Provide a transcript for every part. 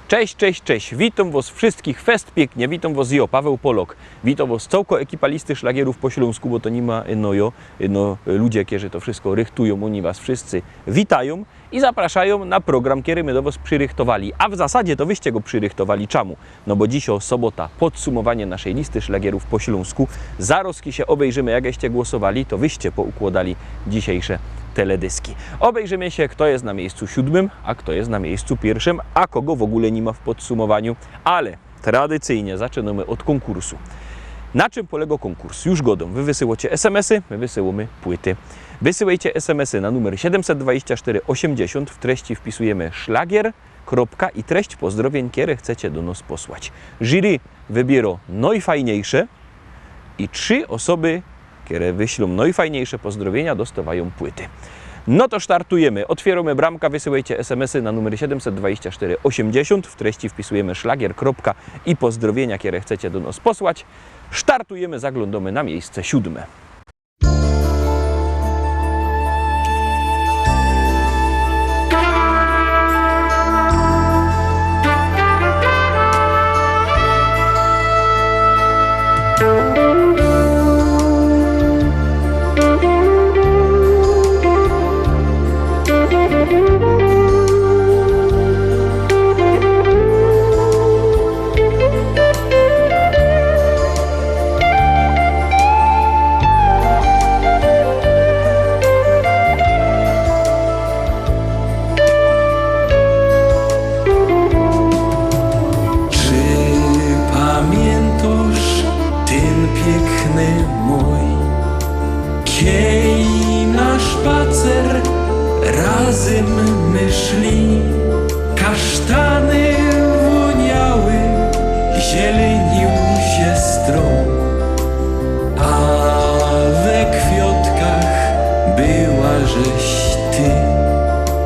Cześć, cześć, cześć. Witam was wszystkich fest pięknie. Witam was ja, Paweł Polok. Witam was całko ekipa listy szlagierów po śląsku, bo to nie ma ludzie, którzy to wszystko rychtują, oni was wszyscy witają i zapraszają na program, który my do was przyrychtowali. A w zasadzie to wyście go przyrychtowali. Czemu? No bo dzisiaj sobota, podsumowanie naszej listy szlagierów po śląsku. Zaraz się obejrzymy, jakście głosowali, to wyście poukładali dzisiejsze teledyski. Obejrzymy się, kto jest na miejscu 7, a kto jest na miejscu 1, a kogo w ogóle nie ma w podsumowaniu, ale tradycyjnie zaczynamy od konkursu. Na czym polega konkurs? Już godą. Wy wysyłacie SMS-y, my wysyłamy płyty. Wysyłajcie SMS-y na numer 72480, w treści wpisujemy szlagier, kropka i treść pozdrowień, które chcecie do nas posłać. Jury wybiera najfajniejsze i 3 osoby, które wyślą najfajniejsze pozdrowienia, dostawają płyty. No to startujemy. Otwieramy bramkę, wysyłajcie SMS-y na numer 72480. W treści wpisujemy szlagier, kropka i pozdrowienia, które chcecie do nas posłać. Startujemy, zaglądamy na miejsce 7.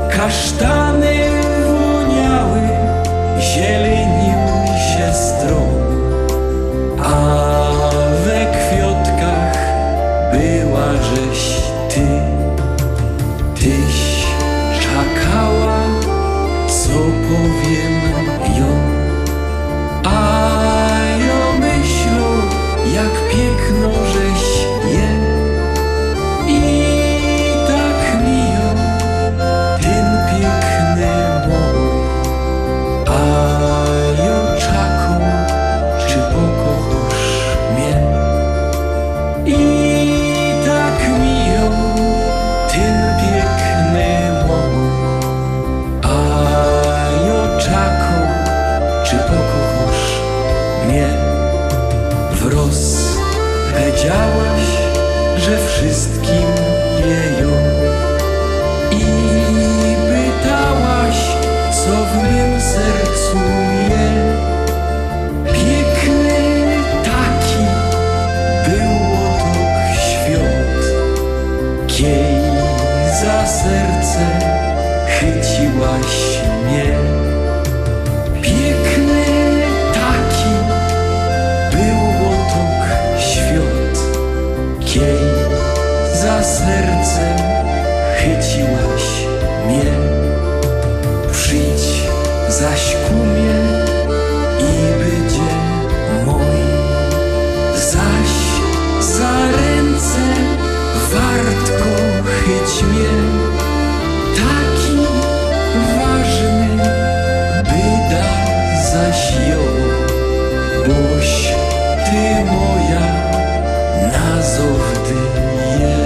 Kasztany woniały, zielenił się stron, a we kwiatkach była żeś ty. Tyś czekała, co powiem ją, a ja myślę, jak piękno żeś je. Powiedziałaś, że wszystkim jeją i pytałaś, co w mym sercu je. Piękny taki był otok świat, kiej za serce chyciłaś mnie. Piękny taki był otok świat, kiej za serce chyciłaś mnie. Przyjdź zaś ku mnie i będzie mój, zaś za ręce wartko chyć mnie. Taki ważny byda zaś ją, boś ty moja nazowdy je.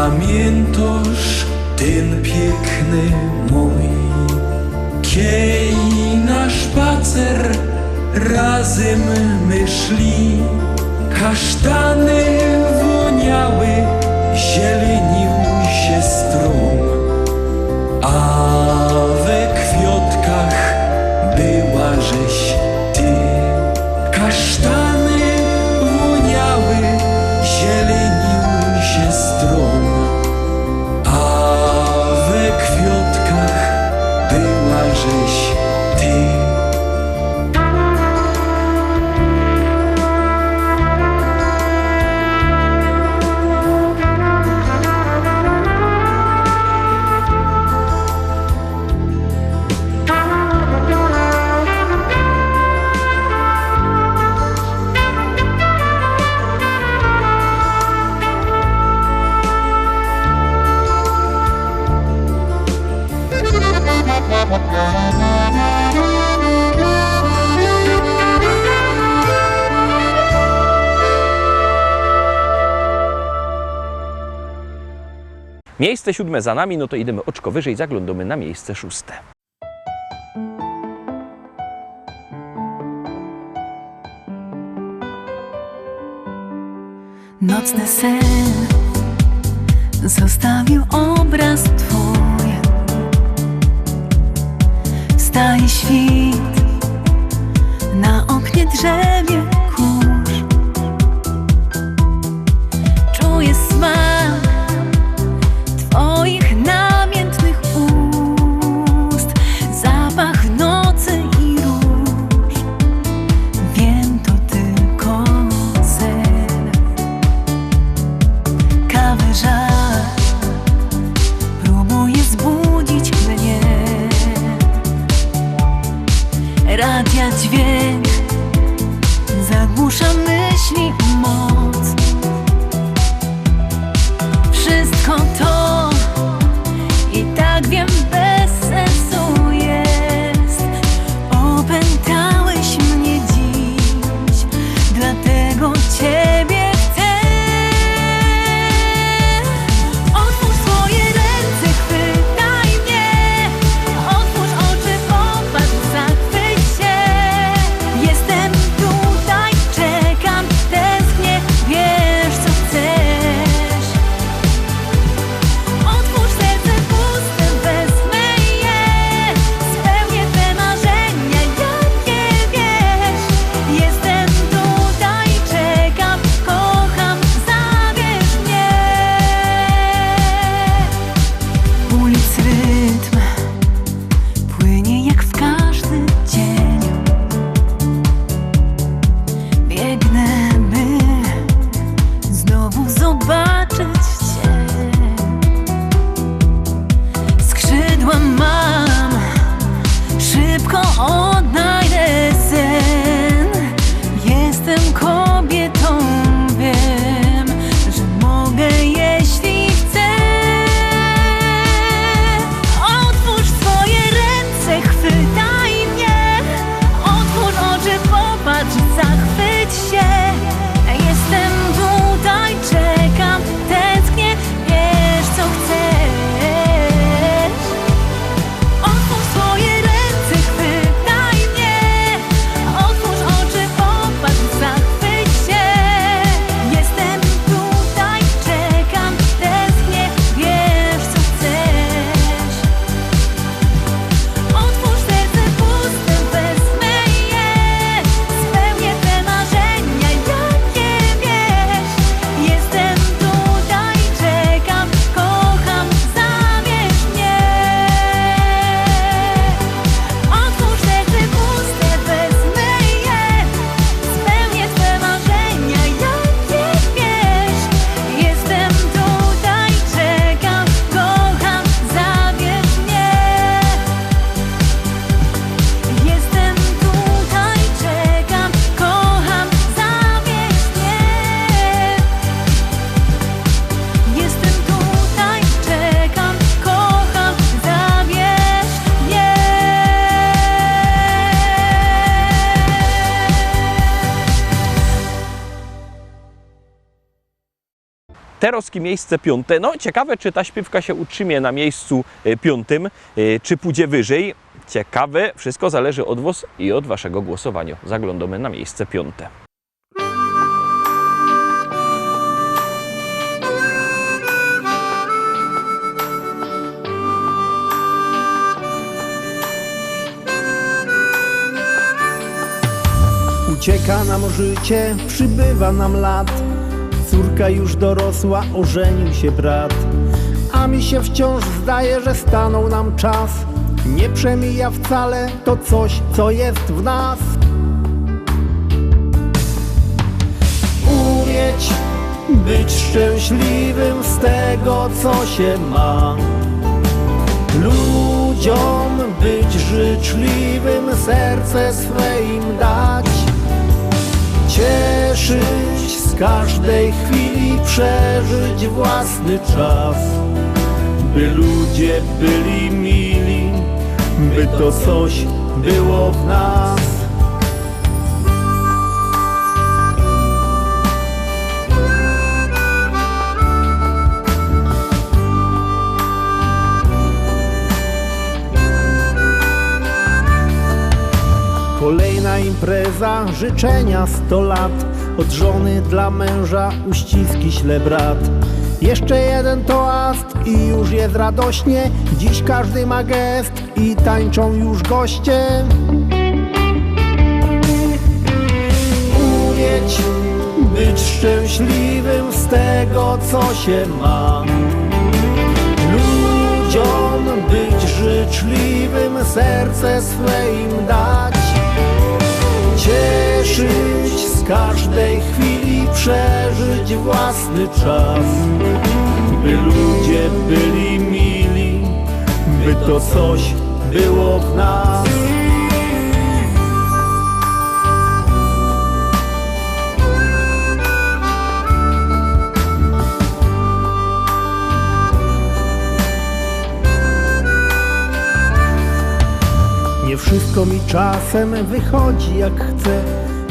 Pamiętasz ten piękny mój, kiej na spacer razem my szli. Kasztany woniały, zielenił się stron, a we kwiatkach była żeś ty. Kasztany woniały, zielenił się stron, a we kwiatkach była żeś ty. Miejsce 7 za nami, no to idziemy oczko wyżej, zaglądamy na miejsce 6. Nocny sen zostawił obraz twój. Wstaje świt, na oknie drzewie kurz. Czuję smak twoich namiętnych ust, zapach nocy i róż. Wiem, to tylko sen. Kawę żar próbuje zbudzić mnie. Radia dźwięk zagłusza myśli moc. Wszystko to i tak wiem bez sensu jest. Opętałeś mnie dziś, dlatego ciebie chcę. Otwórz swoje ręce, chwytaj mnie. Otwórz oczy, popatrz, zachwyć się. Jestem tutaj, czekam, tęsknię, wiesz co chcesz. Otwórz serce puste, wezmę je. Spełnię te marzenia, jakie wiesz. Jestem tutaj, czekam, kocham, zabierz mnie. Ulic rytm płynie jak w każdy dzień. Biegnę, by znowu zobaczyć cię. Skrzydła mam, szybko odnajdę sen. Jestem kobietą, wiem, że mogę, jeśli chcę. Otwórz swoje ręce, chwytaj mnie. Otwórz oczy, popatrz, zachwyć się. Jestem tutaj, czekam, Terowskie miejsce 5. No ciekawe, czy ta śpiewka się utrzymie na miejscu 5, czy pójdzie wyżej. Ciekawe, wszystko zależy od Was i od Waszego głosowania. Zaglądamy na miejsce 5. Ucieka nam życie, przybywa nam lat. Córka już dorosła, ożenił się brat. A mi się wciąż zdaje, że stanął nam czas. Nie przemija wcale to coś, co jest w nas. Umieć być szczęśliwym z tego, co się ma. Ludziom być życzliwym, serce swe im dać. Cieszyć z każdej chwili, przeżyć własny czas. By ludzie byli mili, by to coś było w nas. Kolejna impreza, życzenia 100 lat. Od żony dla męża uściski śle brat. Jeszcze jeden toast i już jest radośnie. Dziś każdy ma gest i tańczą już goście. Umieć być szczęśliwym z tego, co się ma. Ludziom być życzliwym, serce swe im dać. Cieszyć z każdej chwili, przeżyć własny czas. By ludzie byli mili, by to coś było w nas. Nie wszystko mi czasem wychodzi jak chcę,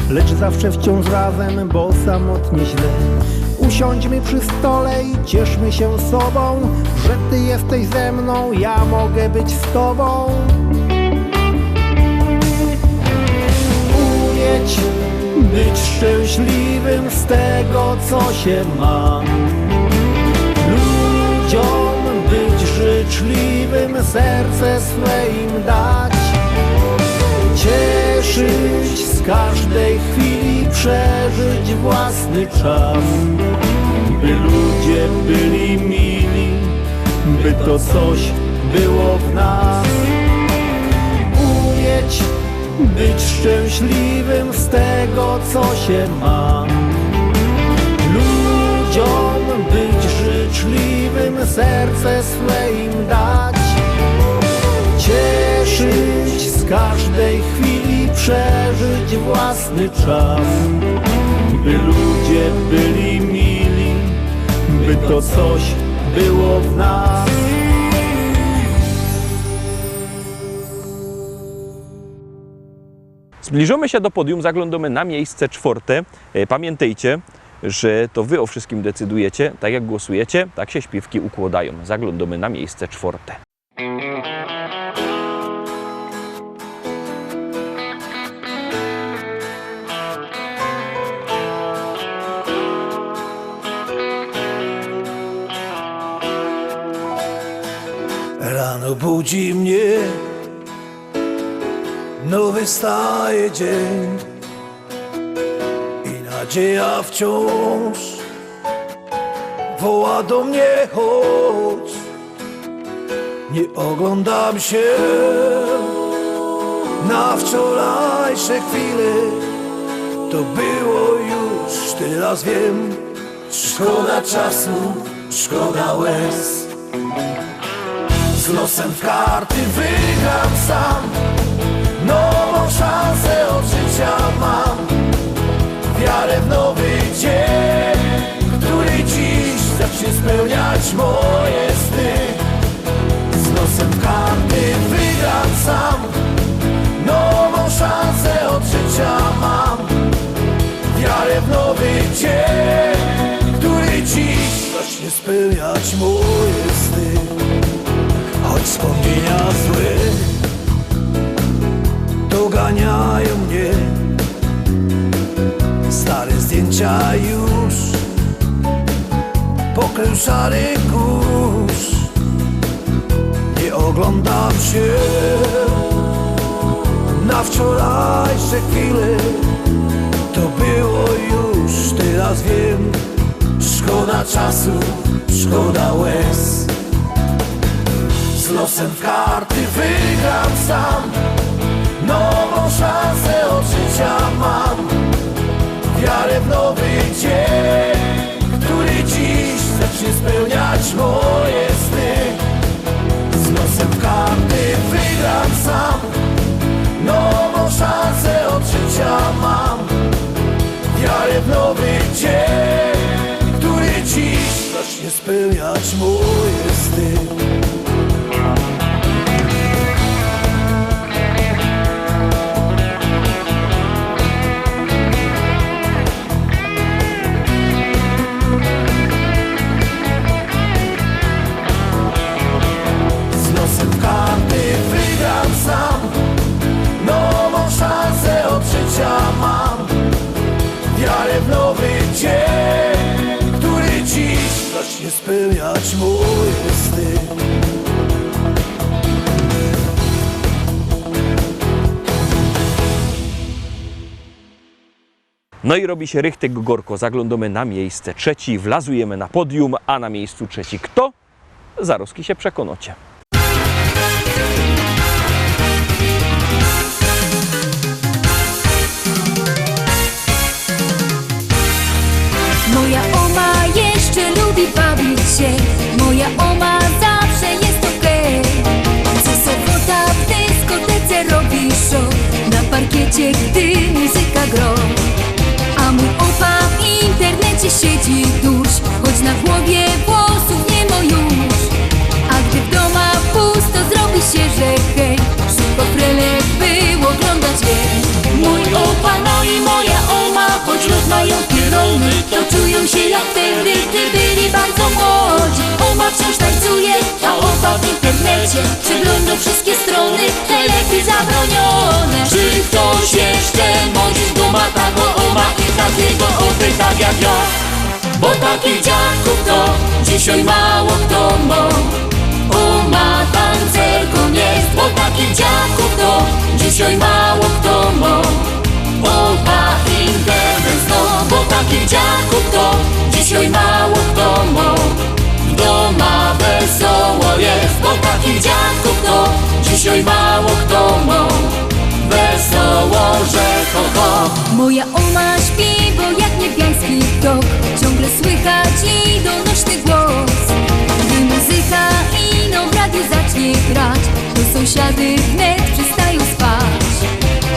lecz zawsze wciąż razem, bo samotnie źle. Usiądźmy przy stole i cieszmy się sobą, że Ty jesteś ze mną, ja mogę być z Tobą. Umieć być szczęśliwym z tego, co się ma. Ludziom być życzliwym, serce swe im dać. Cieszyć z każdej chwili, przeżyć własny czas. By ludzie byli mili, by to coś było w nas. Umieć być szczęśliwym z tego, co się ma. Ludziom być życzliwym, serce swe im dać. Cieszyć z każdej chwili, przeżyć własny czas. By ludzie byli mili, by to coś było w nas. Zbliżamy się do podium, zaglądamy na miejsce 4. Pamiętajcie, że to Wy o wszystkim decydujecie. Tak jak głosujecie, tak się śpiewki układają. Zaglądamy na miejsce 4. Rano budzi mnie nowy staje dzień i nadzieja wciąż woła do mnie, chodź. Nie oglądam się na wczorajsze chwile, to było już, teraz wiem. Szkoda czasu, szkoda łez. Z losem w karty wygram sam, nową szansę od życia mam. Wiarę w nowy dzień, który dziś zacznie spełniać moje sny. Z losem w karty wygram sam, nową szansę od życia mam. Wiarę w nowy dzień, który dziś zacznie spełniać moje sny. Choć wspomnienia złe doganiają mnie, stare zdjęcia już pokrył szary kurz. Nie oglądam się na wczorajsze chwile, to było już, teraz wiem. Szkoda czasu, szkoda łez. Z losem w karty wygram sam, nową szansę od życia mam. Wiarę w nowy dzień, który dziś zacznie spełniać moje sny. Z losem w karty wygram sam, nową szansę od życia mam. Wiarę w nowy dzień, który dziś zacznie spełniać moje sny. Z losem w karty wygram sam, nową szansę od życia mam. Wiarę w nowy dzień, który dziś zacznie spełniać moje sny. No i robi się rychtek gorko. Zaglądamy na miejsce trzeci, wlazujemy na podium, a na miejscu trzeci kto? Zaroski się przekonacie. Moja oma jeszcze lubi bawić się, moja oma zawsze jest okej. Co sobota w dyskotece robi show, na parkiecie, gdy muzyka gro. A mój opa w internecie siedzi dusz, choć na głowie włosów nie ma już. A gdy w doma pusto zrobi się, że hej, szybko prelek by oglądać jej. Mój opa, no i moja oma, choć lud mają pierony, to czują się jak wtedy, gdy byli bardzo młodzi. Oma wciąż tańcuje, a opa w internecie przegląda wszystkie strony, telefy zabronione. Czy ktoś jeszcze mądrzy duma taką oma i takiego opy tak jak ja? Bo takich dziadków to dzisiaj mało kto ma. Oma tancerką jest, bo takich dziadków to dzisiaj mało kto ma. Opa internet zno, bo takich dziadków to dzisiaj mało kto ma. W doma wesoło jest, bo takich dziadków to dzisiaj mało kto ma. Wesoło, że ho ho. Moja oma śpi, bo jak niebiański tok ciągle słychać i donośny głos. Gdy muzyka ino w radiu zacznie grać, to sąsiady wnet przestają spać.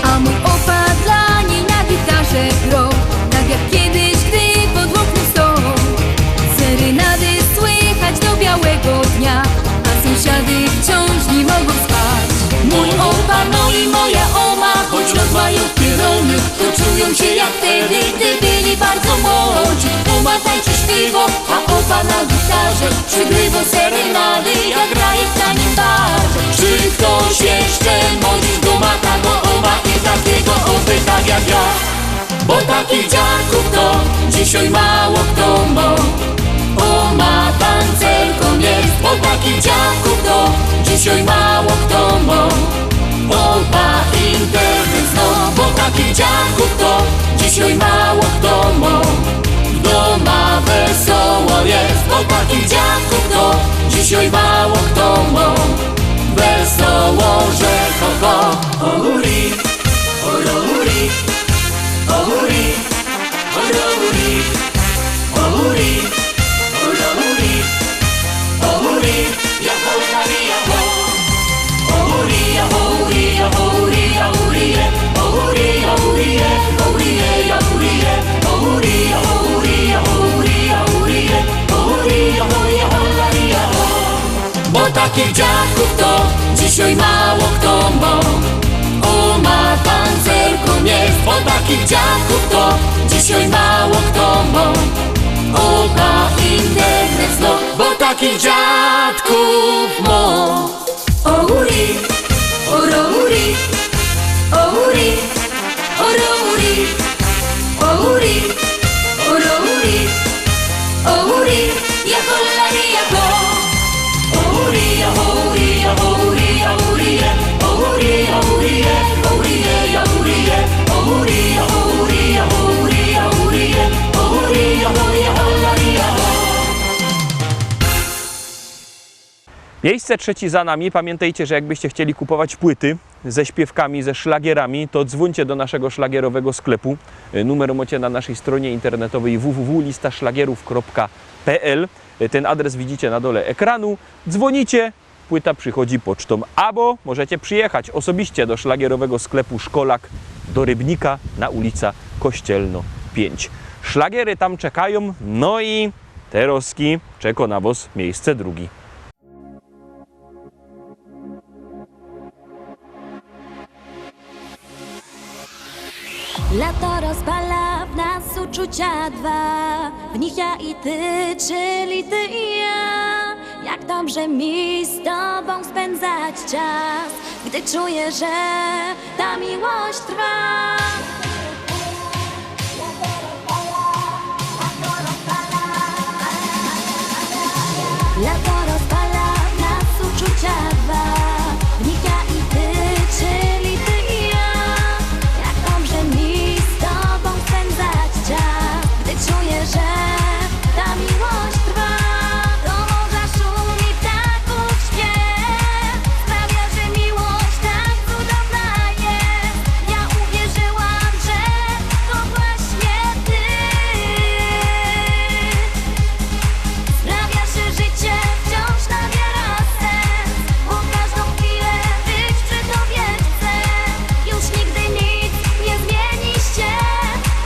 A mój opa dla niej na gitarze gro, tak jak kiedyś, gdy pod oknem stał. Serenady słychać do białego dnia, a sąsiady wciąż nie mogą spać. Mój opa, no i moja oma, choć rozmają pierony, to czują się jak wtedy, gdy byli bardzo młodzi. Oma tańczy śpiwo, a opa na gitarze przygrywa serenady, jak graje w tanim barze. Czy ktoś jeszcze mądrzy duma taką oma i takiego opy tak jak ja? Bo takich dziadków to dzisiaj mało kto ma. Oma tancerką jest, bo takich dziadków to dzisiaj mało kto ma. Opa internet zno, bo takich dziadków to dzisiaj mało kto ma. W doma wesoło jest, bo takich dziadków to dzisiaj mało kto ma. Wesoło, że ho ho. Ohuri, ohuri, ohuri, ohuri, ohuri, ohuri, ohuri, ja ohuri, ja ho. Ohuri, ohuri, ohuri, ohuri, ohuri, ohuri, ohuri, ohuri, ohuri, ohuri, ohuri, ohuri, ohuri, ohuri, ohuri, bo takich dziadków to dzisiaj mało kto ma. Oma tancerką jest, bo takich dziadków to dzisiaj mało kto ma. Opa internet zna, uri, ja hollaria ho. Oh uri, ja uri, ja uri, ja uri, uri, ja uri, uri, ja uri, uri, ja uri, ja uri, ja uri, uri, ja hollaria ho. Miejsce trzecie za nami. Pamiętajcie, że jakbyście chcieli kupować płyty ze śpiewkami, ze szlagierami, to dzwońcie do naszego szlagierowego sklepu. Numer macie na naszej stronie internetowej www.listaszlagierów.pl. Ten adres widzicie na dole ekranu. Dzwonicie, płyta przychodzi pocztą. Albo możecie przyjechać osobiście do szlagierowego sklepu Szkolak do Rybnika na ulica Kościelno 5. Szlagiery tam czekają, no i teroski czeka na was miejsce drugie. Lato rozpala w nas uczucia dwa, w nich ja i ty, czyli ty i ja. Jak dobrze mi z tobą spędzać czas, gdy czuję, że ta miłość trwa. Lato rozpala w nas uczucia dwa, w nich ja i ty, czyli ty i ja. Jak dobrze mi z tobą spędzać czas, gdy czuję, że ta miłość trwa. Do morza szumi ptaków śpiew, sprawia, że miłość tak cudowna jest. Ja uwierzyłam, że to właśnie ty. Sprawia, że życie wciąż nabiera sens, bo każdą chwilę być przy tobie chcę. Już nigdy nic nie zmieni się,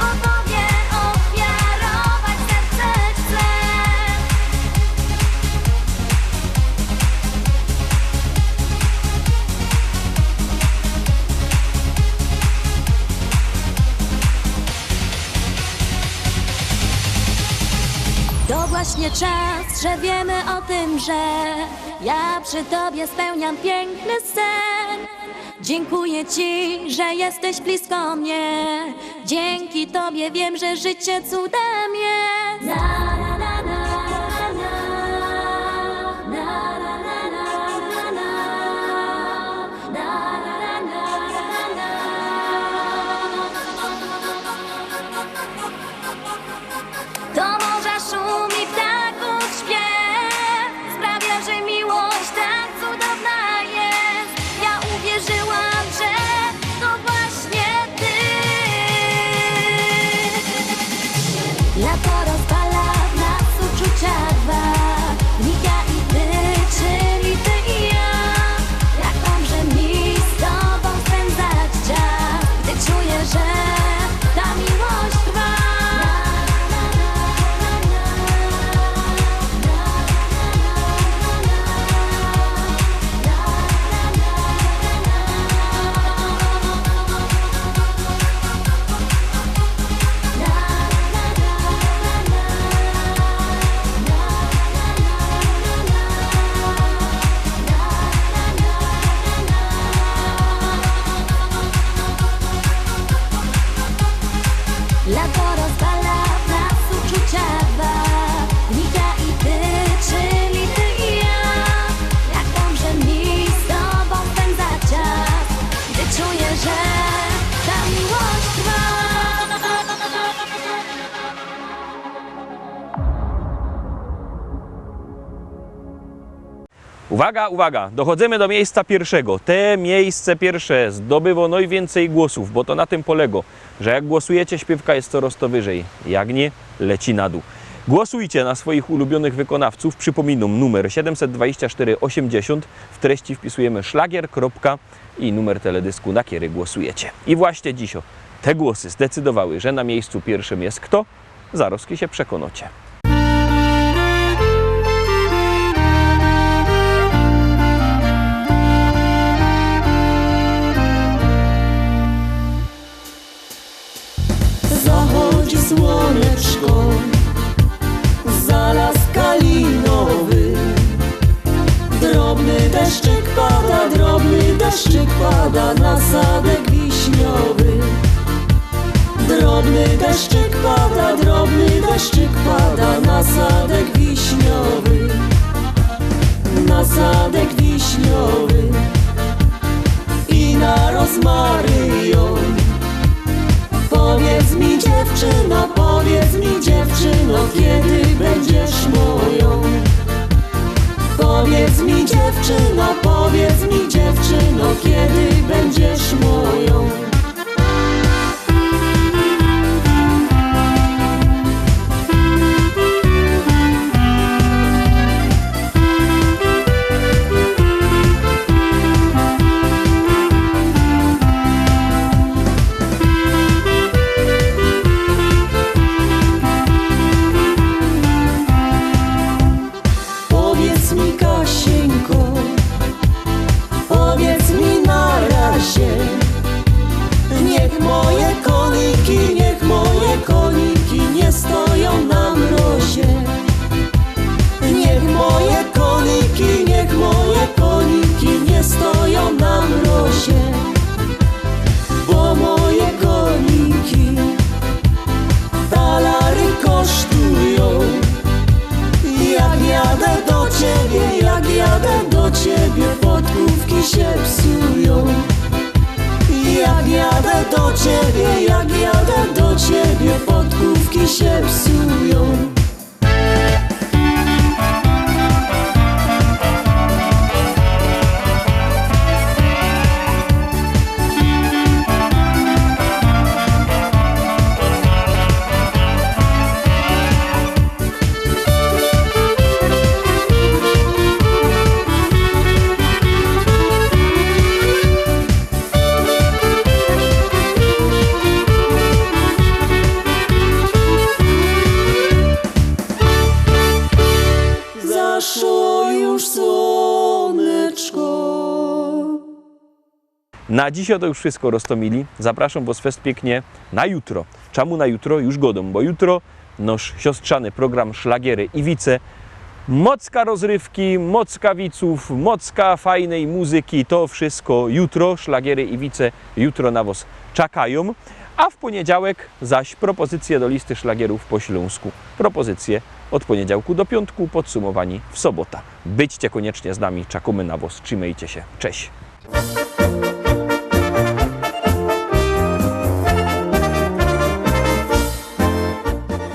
bo tobie ofiarować serce chcę. To właśnie czas, że wiemy o tym, że ja przy tobie spełniam piękny sen. Dziękuję ci, że jesteś blisko mnie. Dzięki tobie wiem, że życie cudem jest. Na, na, na, na, na, na, na, na, na, na, na, na, na, do morza szumi ptaków śpiew, sprawia, że miłość tak cudowna jest. Ja uwierzyłam, że to właśnie ty. Lato rozpala w nas uczucia dwa, w nich ja i ty, czyli ty i ja. Jak dobrze mi z tobą spędzać czas, gdy czuję, że ta miłość trwa. Lato rozpala w nas uczucia dwa, w nich ja i ty, czyli ty i ja. Jak dobrze mi z tobą spędzać czas, gdy czuję, że ta miłość trwa. Uwaga, uwaga, dochodzimy do miejsca pierwszego. Te miejsce pierwsze zdobywa najwięcej głosów, bo to na tym polega, że jak głosujecie, śpiewka jest coraz to wyżej, jak nie, leci na dół. Głosujcie na swoich ulubionych wykonawców. Przypominam, numer 724 80, w treści wpisujemy szlagier, kropka i numer teledysku, na który głosujecie. I właśnie dziś te głosy zdecydowały, że na miejscu pierwszym jest kto? Zaraz się przekonacie. Zachodzi słoneczko, za las kalinowy. Drobny deszczyk pada na sadek wiśniowy. Drobny drobny deszczyk pada na sadek wiśniowy, na sadek wiśniowy i na rozmaryjon. Powiedz mi dziewczyno, kiedy będziesz moją? Powiedz mi dziewczyno, kiedy będziesz moją? Powiedz mi Kasieńko, powiedz mi na razie. Niech moje koniki nie stoją na mrozie. Niech moje koniki nie stoją na mrozie. Bo moje koniki talary kosztują. Jak jadę do ciebie, podkówki się psują. Jak jadę do ciebie, podkówki się psują. Zaszło już słoneczko. Na dzisiaj to już wszystko, Rostomili. Zapraszam Was fest pięknie na jutro. Czemu na jutro? Już godą, bo jutro nasz siostrzany program Szlagiery Iwice. Mocka rozrywki, mocka wiców, mocka fajnej muzyki. To wszystko jutro. Szlagiery Iwice jutro na Was czekają. A w poniedziałek zaś propozycje do listy szlagierów po śląsku. Propozycje od poniedziałku do piątku, podsumowani w sobota. Byćcie koniecznie z nami, czekamy na Was, trzymajcie się, cześć!